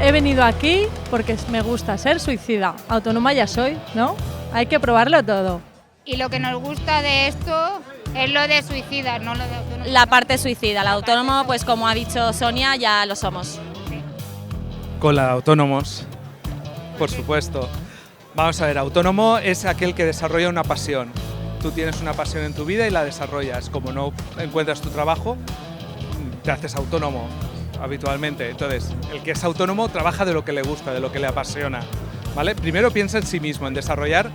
he venido aquí porque me gusta ser suicida. Autónoma ya soy, ¿no? Hay que probarlo todo. Y lo que nos gusta de esto es lo de suicidas, no lo de autónomos. La parte suicida, el autónomo, pues como ha dicho Sonia, ya lo somos. Con la de autónomos, por supuesto. Vamos a ver, autónomo es aquel que desarrolla una pasión. Tú tienes una pasión en tu vida y la desarrollas. Como no encuentras tu trabajo, te haces autónomo habitualmente. Entonces, el que es autónomo trabaja de lo que le gusta, de lo que le apasiona, ¿vale? Primero piensa en sí mismo, en desarrollar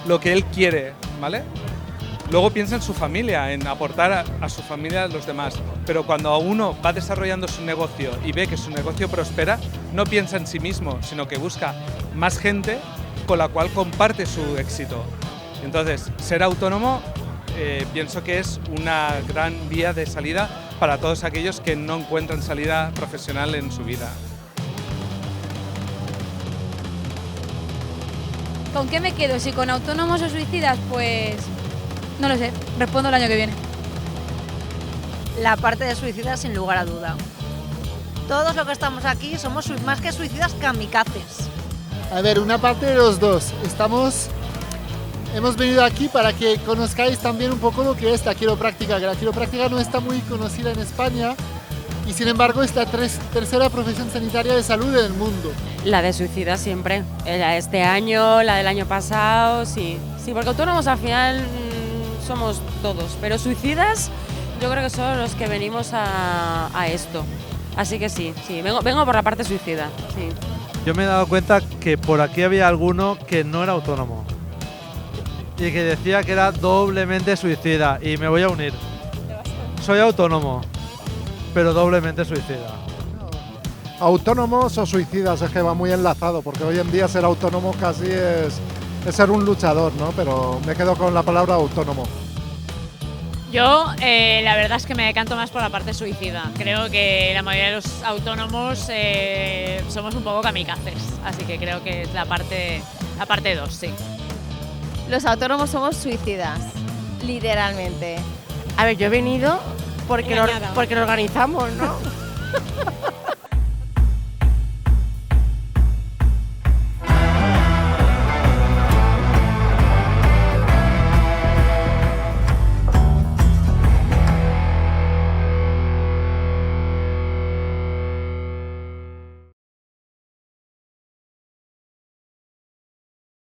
lo que él quiere, ¿vale? Luego piensa en su familia, en aportar a su familia a los demás. Pero cuando uno va desarrollando su negocio y ve que su negocio prospera, no piensa en sí mismo, sino que busca más gente con la cual comparte su éxito. Entonces, ser autónomo pienso que es una gran vía de salida para todos aquellos que no encuentran salida profesional en su vida. ¿Con qué me quedo? Si con autónomos o suicidas, pues no lo sé, respondo el año que viene. La parte de suicidas sin lugar a duda. Todos los que estamos aquí somos más que suicidas, kamikazes. A ver, una parte de los dos. Hemos venido aquí para que conozcáis también un poco lo que es la quiropráctica, que la quiropráctica no está muy conocida en España y sin embargo es la tercera profesión sanitaria de salud del mundo. La de suicidas siempre, la de este año, la del año pasado, sí. Sí, porque autónomos al final somos todos, pero suicidas yo creo que son los que venimos a esto. Así que sí, vengo por la parte suicida, sí. Yo me he dado cuenta que por aquí había alguno que no era autónomo y que decía que era doblemente suicida y me voy a unir. Soy autónomo, pero doblemente suicida. Autónomos o suicidas, es que va muy enlazado, porque hoy en día ser autónomo casi es ser un luchador, ¿no? Pero me quedo con la palabra autónomo. Yo la verdad es que me decanto más por la parte suicida. Creo que la mayoría de los autónomos somos un poco kamikazes, así que creo que es la parte 2, sí. Los autónomos somos suicidas, literalmente. A ver, yo he venido porque lo organizamos, ¿no?